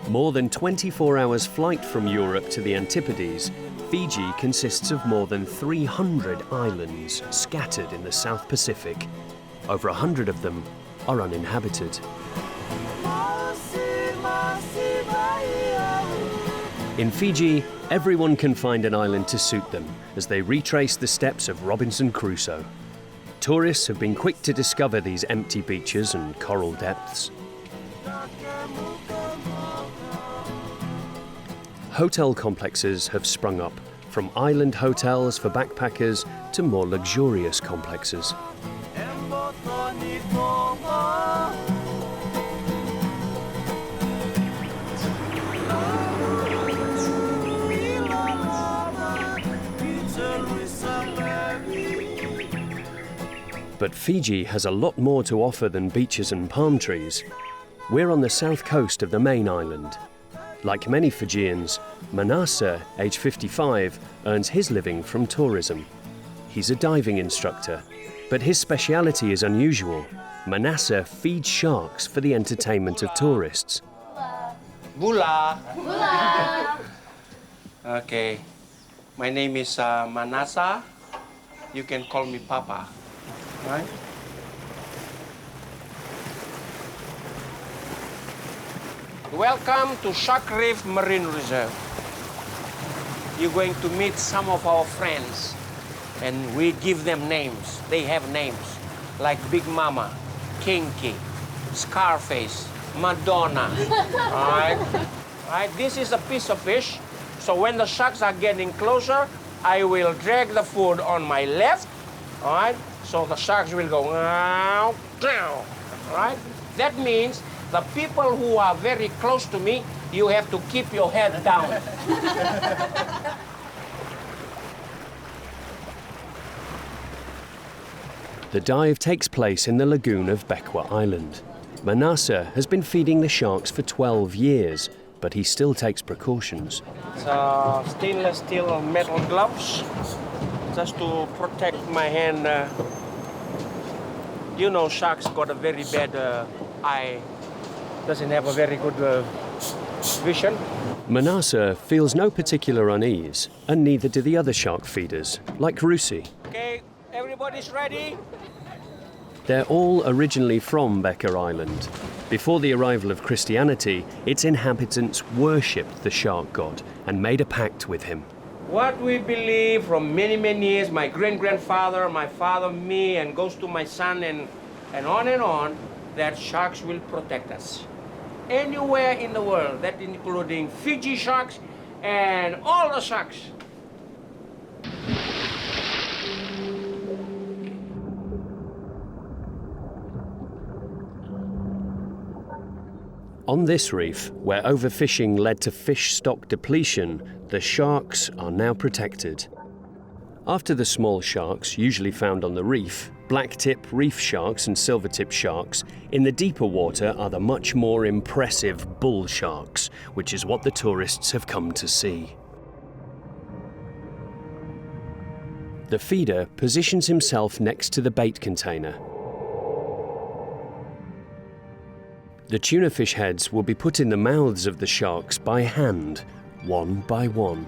More than 24 hours flight from Europe to the Antipodes, Fiji consists of more than 300 islands scattered in the South Pacific. Over 100 of them are uninhabited. In Fiji, everyone can find an island to suit them as they retrace the steps of Robinson Crusoe. Tourists have been quick to discover these empty beaches and coral depths. Hotel complexes have sprung up, from island hotels for backpackers to more luxurious complexes. But Fiji has a lot more to offer than beaches and palm trees. We're on the south coast of the main island. Like many Fijians, Manasa, age 55, earns his living from tourism. He's a diving instructor, but his speciality is unusual. Manasa feeds sharks for the entertainment of tourists. Bula. Bula. Okay. My name is Manasa. You can call me Papa. Right? Welcome to Shark Reef Marine Reserve. You're going to meet some of our friends, and we give them names. They have names, like Big Mama, Kinky, Scarface, Madonna. All right? All right? This is a piece of fish, so when the sharks are getting closer, I will drag the food on my left, all right? So the sharks will go, all right? That means the people who are very close to me, you have to keep your head down. The dive takes place in the lagoon of Bekwa Island. Manasa has been feeding the sharks for 12 years, but he still takes precautions. So stainless steel metal gloves, just to protect my hand. You know, sharks got a very bad eye. Doesn't have a very good vision. Manasa feels no particular unease, and neither do the other shark feeders, like Rusi. Okay, everybody's ready? They're all originally from Becker Island. Before the arrival of Christianity, its inhabitants worshipped the shark god and made a pact with him. What we believe from many, many years, my great-grandfather, my father, me, and goes to my son, and on, that sharks will protect us. Anywhere in the world, that including Fiji sharks and all the sharks. On this reef, where overfishing led to fish stock depletion, the sharks are now protected. After the small sharks, usually found on the reef, blacktip reef sharks and silvertip sharks, in the deeper water are the much more impressive bull sharks, which is what the tourists have come to see. The feeder positions himself next to the bait container. The tuna fish heads will be put in the mouths of the sharks by hand, one by one.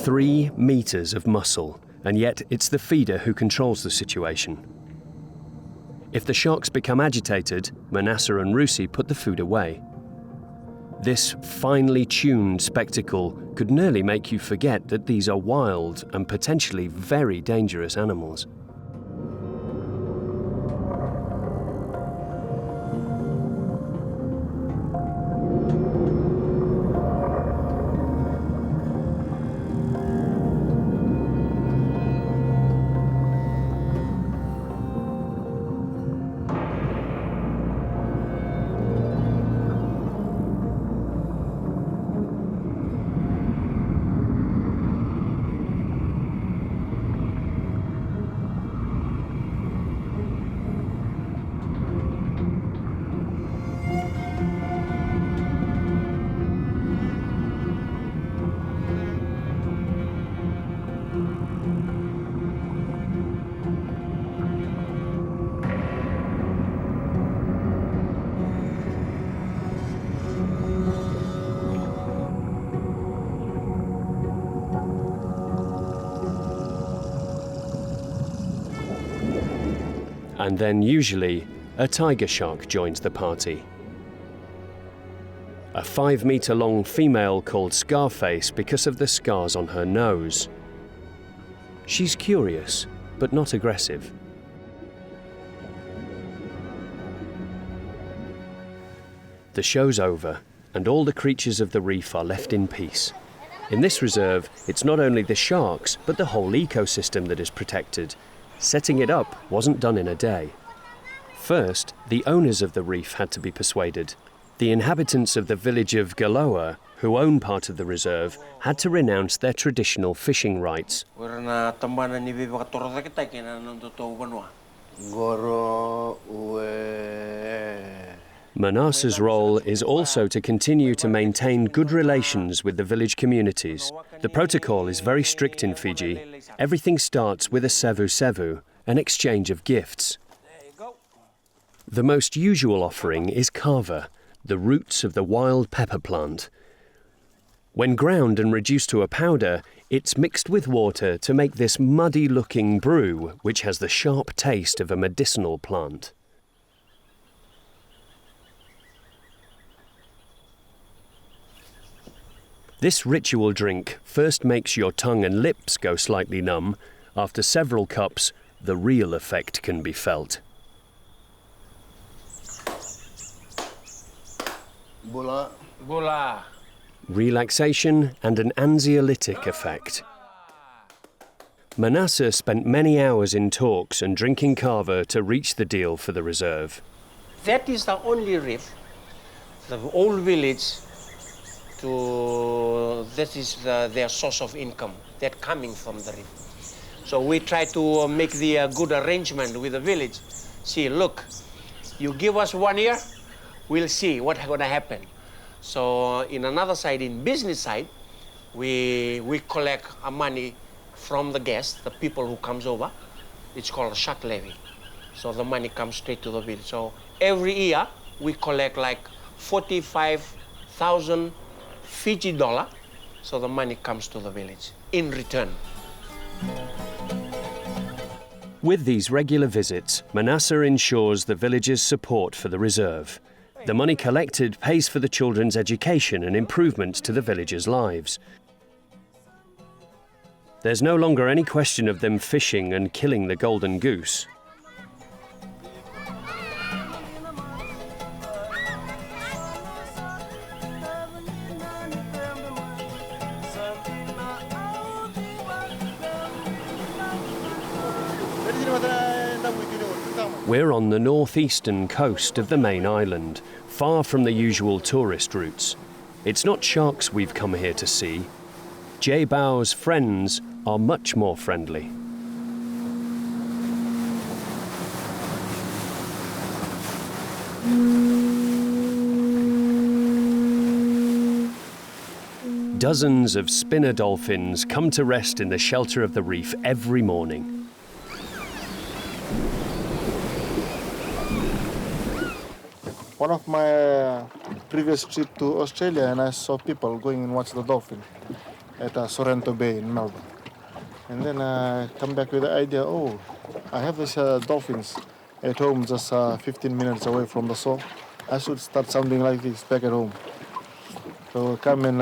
Three meters of muscle, and yet it's the feeder who controls the situation. If the sharks become agitated, Manasa and Rusi put the food away. This finely tuned spectacle could nearly make you forget that these are wild and potentially very dangerous animals. And then usually a tiger shark joins the party. A 5-meter-long female called Scarface because of the scars on her nose. She's curious, but not aggressive. The show's over, and all the creatures of the reef are left in peace. In this reserve, it's not only the sharks, but the whole ecosystem that is protected. Setting it up wasn't done in a day. First, the owners of the reef had to be persuaded. The inhabitants of the village of Galoa, who own part of the reserve, had to renounce their traditional fishing rights. Manasseh's role is also to continue to maintain good relations with the village communities. The protocol is very strict in Fiji. Everything starts with a sevu-sevu, an exchange of gifts. The most usual offering is kava, the roots of the wild pepper plant. When ground and reduced to a powder, it's mixed with water to make this muddy-looking brew, which has the sharp taste of a medicinal plant. This ritual drink first makes your tongue and lips go slightly numb. After several cups, the real effect can be felt. Bula. Relaxation and an anxiolytic effect. Manasseh spent many hours in talks and drinking kava to reach the deal for the reserve. That is the only reef, the whole village, that is their source of income. They're coming from the reef. So we try to make the good arrangement with the village. See, look, you give us 1 year, we'll see what's going to happen. So in another side, in business side, we collect money from the guests, the people who comes over. It's called a shark levy. So the money comes straight to the village. So every year we collect like 45,000 Fiji dollar. So the money comes to the village in return. With these regular visits, Manasseh ensures the villagers' support for the reserve. The money collected pays for the children's education and improvements to the villagers' lives. There's no longer any question of them fishing and killing the golden goose. We're on the northeastern coast of the main island, far from the usual tourist routes. It's not sharks we've come here to see. J. Bao's friends are much more friendly. Dozens of spinner dolphins come to rest in the shelter of the reef every morning. One of my previous trip to Australia, and I saw people going and watch the dolphin at Sorrento Bay in Melbourne. And then I come back with the idea, oh, I have these dolphins at home just 15 minutes away from the shore. I should start something like this back at home. So come and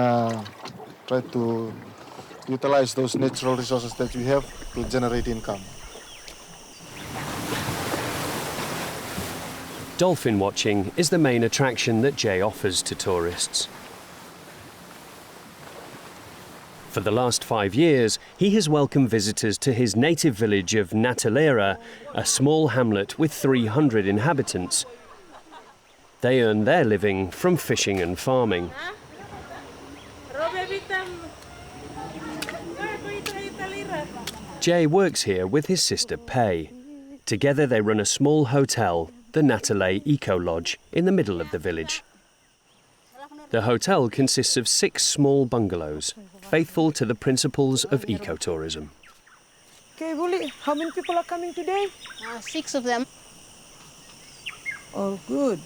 try to utilize those natural resources that we have to generate income. Dolphin watching is the main attraction that Jay offers to tourists. For the last 5 years, he has welcomed visitors to his native village of Narrator, a small hamlet with 300 inhabitants. They earn their living from fishing and farming. Jay works here with his sister Pei. Together they run a small hotel, the Narrator Eco Lodge, in the middle of the village. The hotel consists of 6 small bungalows, faithful to the principles of ecotourism. Okay, Bully, how many people are coming today? 6 of them. Oh, good.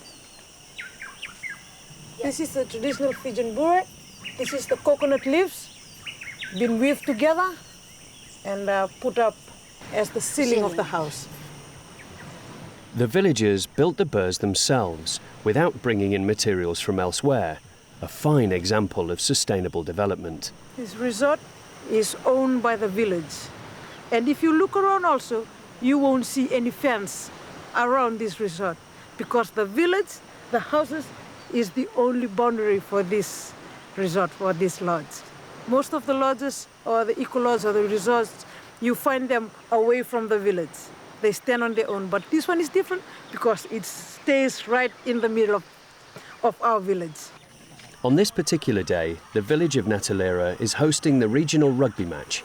This is the traditional Fijian burek. This is the coconut leaves, been weaved together and put up as the ceiling of the house. The villagers built the burhs themselves without bringing in materials from elsewhere, a fine example of sustainable development. This resort is owned by the village. And if you look around also, you won't see any fence around this resort because the village, the houses, is the only boundary for this resort, for this lodge. Most of the lodges or the eco-lodges or the resorts, you find them away from the village. They stand on their own, but this one is different because it stays right in the middle of our village. On this particular day, the village of Narrator is hosting the regional rugby match.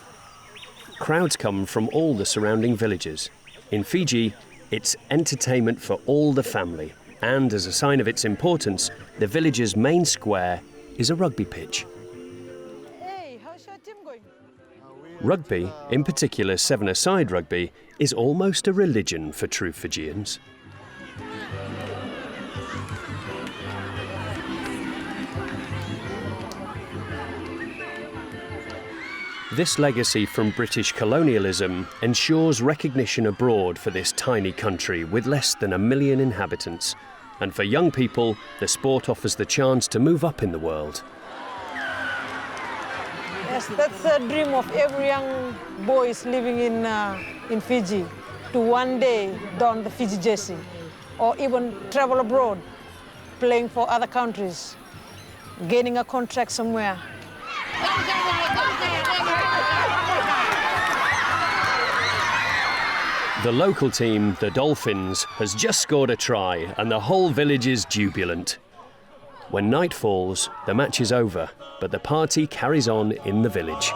Crowds come from all the surrounding villages. In Fiji, it's entertainment for all the family, and as a sign of its importance, the village's main square is a rugby pitch. Hey, how's your team going? Rugby, in particular seven-a-side rugby, is almost a religion for true Fijians. This legacy from British colonialism ensures recognition abroad for this tiny country with less than 1 million inhabitants. And for young people, the sport offers the chance to move up in the world. Yes, that's a dream of every young boy living in Fiji, to one day don the Fiji jersey, or even travel abroad, playing for other countries, gaining a contract somewhere. The local team, the Dolphins, has just scored a try and the whole village is jubilant. When night falls, the match is over, but the party carries on in the village.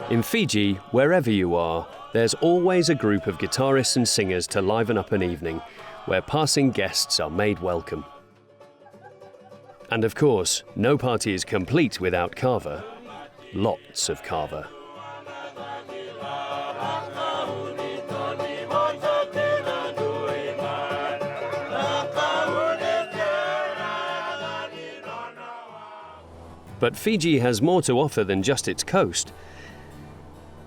In Fiji, wherever you are, there's always a group of guitarists and singers to liven up an evening, where passing guests are made welcome. And of course, no party is complete without kava. Lots of kava. But Fiji has more to offer than just its coast.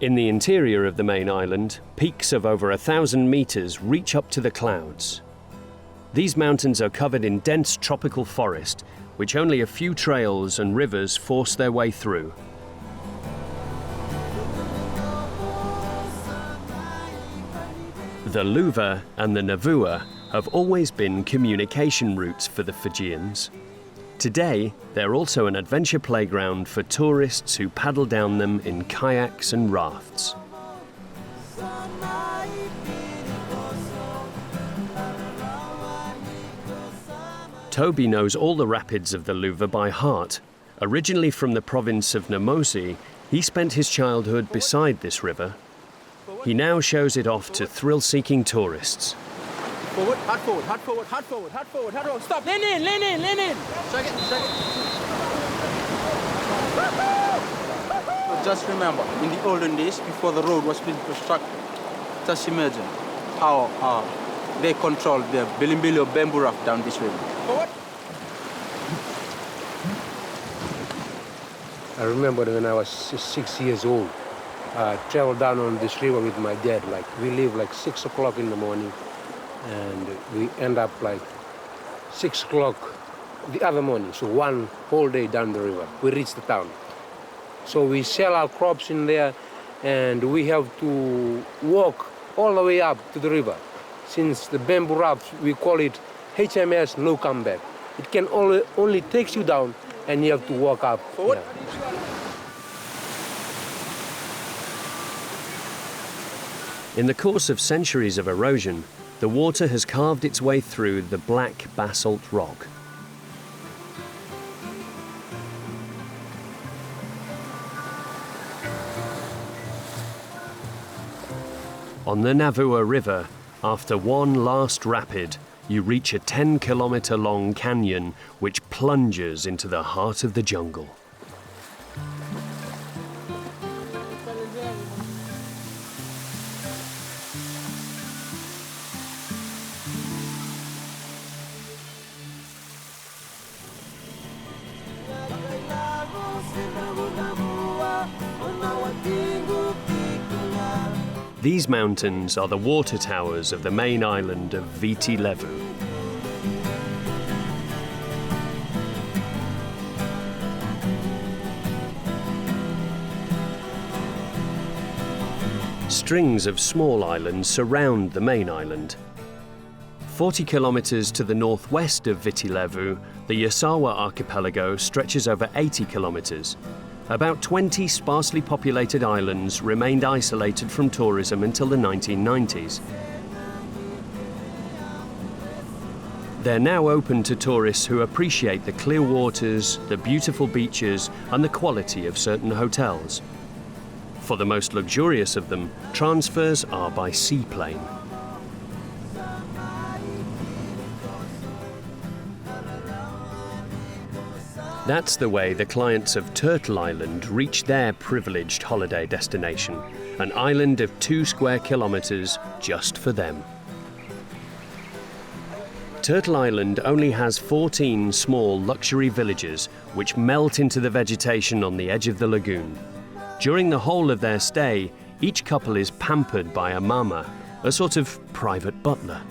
In the interior of the main island, peaks of over 1,000 meters reach up to the clouds. These mountains are covered in dense tropical forest, which only a few trails and rivers force their way through. The Luva and the Navua have always been communication routes for the Fijians. Today, they're also an adventure playground for tourists who paddle down them in kayaks and rafts. Toby knows all the rapids of the Luva by heart. Originally from the province of Namosi, he spent his childhood beside this river. He now shows it off to thrill-seeking tourists. Forward, hard forward, hard forward, hard forward, hard forward, hard forward. Stop, lean in, lean in, lean in. Second. So just remember, in the olden days, before the road was being constructed, just imagine how they controlled their bilimbili or bamboo raft down this river. Forward. I remember when I was 6 years old, I traveled down on this river with my dad. Like, we leave like 6 o'clock in the morning, and we end up like 6 o'clock the other morning. So one whole day down the river, we reach the town. So we sell our crops in there, and we have to walk all the way up to the river. Since the bamboo raft, we call it HMS no comeback. It can only takes you down, and you have to walk up. Forward. Yeah. In the course of centuries of erosion, the water has carved its way through the black basalt rock. On the Navua River, after one last rapid, you reach a 10-kilometre-long canyon which plunges into the heart of the jungle. These mountains are the water towers of the main island of Viti Levu. Strings of small islands surround the main island. 40 kilometers to the northwest of Viti Levu, the Yasawa Archipelago stretches over 80 kilometers. About 20 sparsely populated islands remained isolated from tourism until the 1990s. They're now open to tourists who appreciate the clear waters, the beautiful beaches, and the quality of certain hotels. For the most luxurious of them, transfers are by seaplane. That's the way the clients of Turtle Island reach their privileged holiday destination, an island of 2 square kilometers just for them. Turtle Island only has 14 small luxury villages which melt into the vegetation on the edge of the lagoon. During the whole of their stay, each couple is pampered by a mama, a sort of private butler.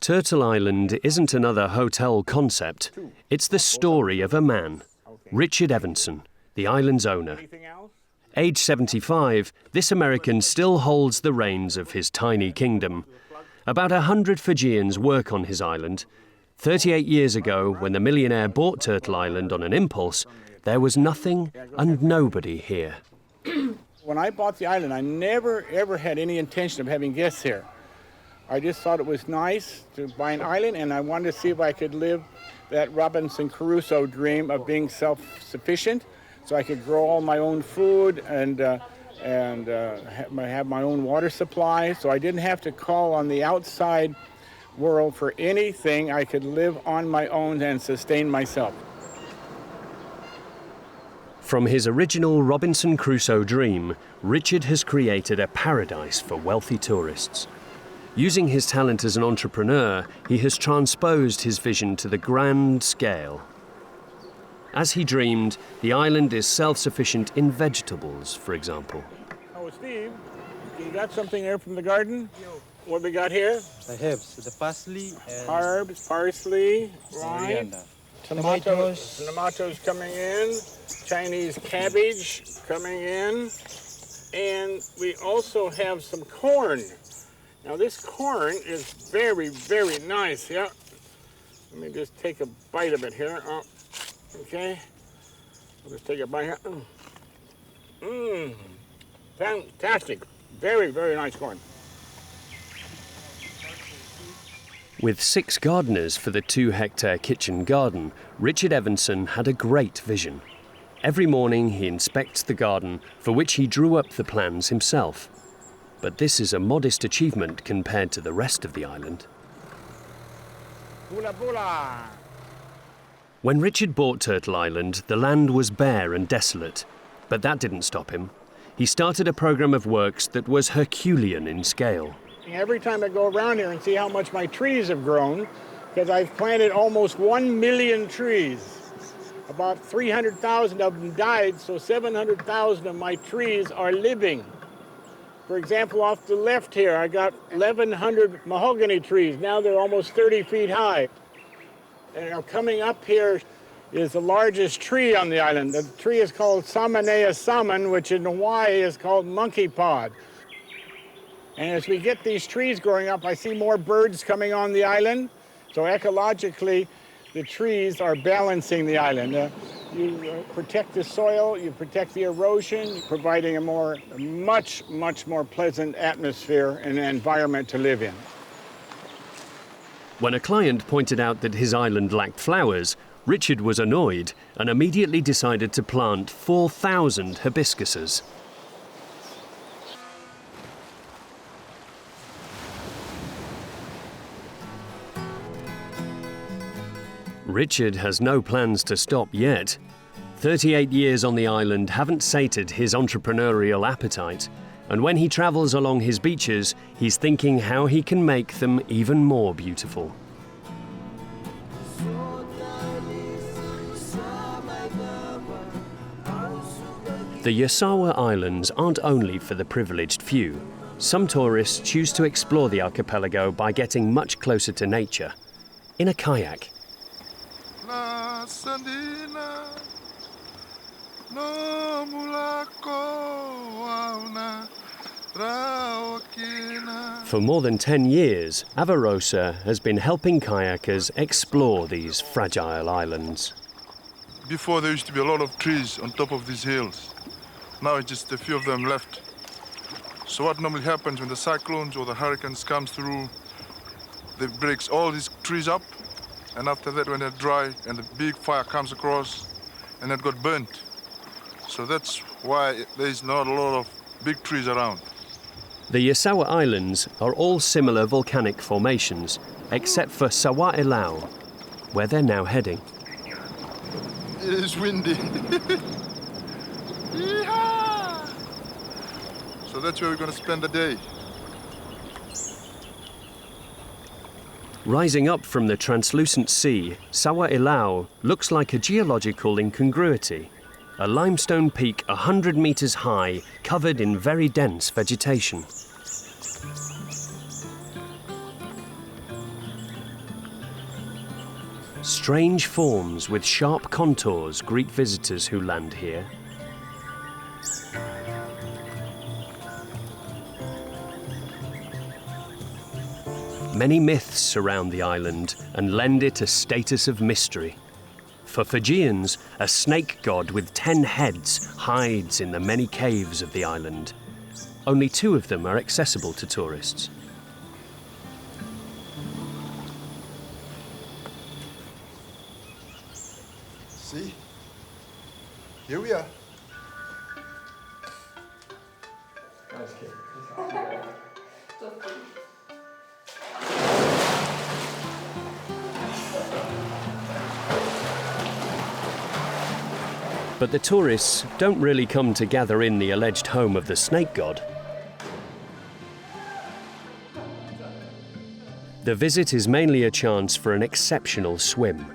Turtle Island isn't another hotel concept. It's the story of a man, Richard Evanson, the island's owner. Age 75, this American still holds the reins of his tiny kingdom. About 100 Fijians work on his island. 38 years ago, when the millionaire bought Turtle Island on an impulse, there was nothing and nobody here. When I bought the island, I never ever had any intention of having guests here. I just thought it was nice to buy an island, and I wanted to see if I could live that Robinson Crusoe dream of being self-sufficient, so I could grow all my own food and have my own water supply, so I didn't have to call on the outside world for anything. I could live on my own and sustain myself. From his original Robinson Crusoe dream, Richard has created a paradise for wealthy tourists. Using his talent as an entrepreneur, he has transposed his vision to the grand scale. As he dreamed, the island is self-sufficient in vegetables, for example. Oh, Steve, you got something there from the garden? What we got here? The herbs, the parsley and Herbs, parsley, right? coriander. Tomatoes coming in, Chinese cabbage coming in, and we also have some corn. Now this corn is very, very nice, yeah. Let me just take a bite of it here. Oh, okay, I'll just take a bite here. Fantastic. Very, very nice corn. With 6 gardeners for the 2-hectare kitchen garden, Richard Evanson had a great vision. Every morning he inspects the garden, for which he drew up the plans himself. But this is a modest achievement compared to the rest of the island. Bula bula. When Richard bought Turtle Island, the land was bare and desolate. But that didn't stop him. He started a program of works that was Herculean in scale. Every time I go around here and see how much my trees have grown, because I've planted almost 1 million trees. About 300,000 of them died, so 700,000 of my trees are living. For example, off the left here, I got 1,100 mahogany trees. Now they're almost 30 feet high. And coming up here is the largest tree on the island. The tree is called Samanea saman, which in Hawaii is called monkey pod. And as we get these trees growing up, I see more birds coming on the island. So ecologically, the trees are balancing the island. You protect the soil, you protect the erosion, providing a much more pleasant atmosphere and environment to live in. When a client pointed out that his island lacked flowers, Richard was annoyed and immediately decided to plant 4,000 hibiscuses. Richard has no plans to stop yet. 38 years on the island haven't sated his entrepreneurial appetite, and when he travels along his beaches, he's thinking how he can make them even more beautiful. The Yasawa Islands aren't only for the privileged few. Some tourists choose to explore the archipelago by getting much closer to nature, in a kayak. For more than 10 years, Avarosa has been helping kayakers explore these fragile islands. Before there used to be a lot of trees on top of these hills. Now it's just a few of them left. So what normally happens when the cyclones or the hurricanes come through, they breaks all these trees up, and after that when they're dry and the big fire comes across and it got burnt. So that's why there's not a lot of big trees around. The Yasawa Islands are all similar volcanic formations, except for Sawa'elau, where they're now heading. It is windy. Yeehaw! So that's where we're going to spend the day. Rising up from the translucent sea, Sawa'elau looks like a geological incongruity. A limestone peak 100 meters high, covered in very dense vegetation. Strange forms with sharp contours greet visitors who land here. Many myths surround the island and lend it a status of mystery. For Fijians, a snake god with 10 heads hides in the many caves of the island. Only 2 of them are accessible to tourists. See? Here we are. But the tourists don't really come to gather in the alleged home of the snake god. The visit is mainly a chance for an exceptional swim,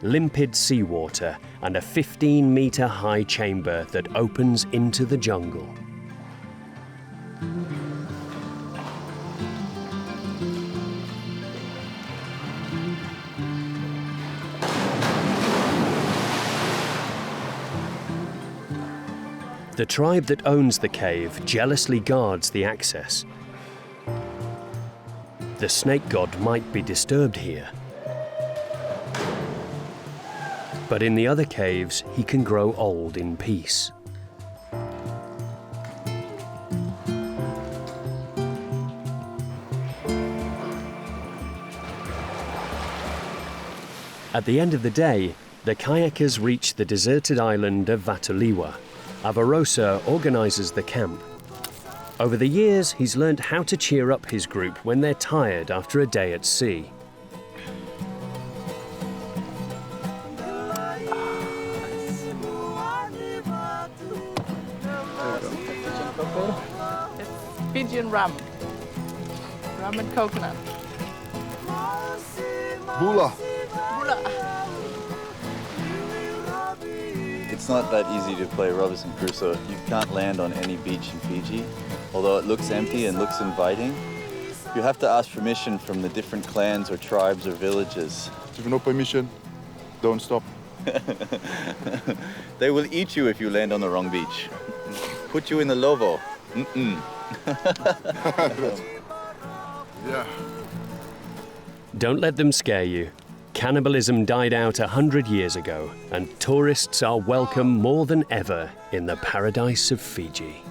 limpid seawater and a 15-meter high chamber that opens into the jungle. The tribe that owns the cave jealously guards the access. The snake god might be disturbed here. But in the other caves, he can grow old in peace. At the end of the day, the kayakers reach the deserted island of Vatuliwa. Avarosa organises the camp. Over the years, he's learned how to cheer up his group when they're tired after a day at sea. It's Fijian rum. Rum and coconut. Bula. It's not that easy to play Robinson Crusoe. You can't land on any beach in Fiji, although it looks empty and looks inviting. You have to ask permission from the different clans or tribes or villages. If you have no permission, don't stop. They will eat you if you land on the wrong beach. Put you in the lovo. Yeah. Don't let them scare you. Cannibalism died out 100 years ago, and tourists are welcome more than ever in the paradise of Fiji.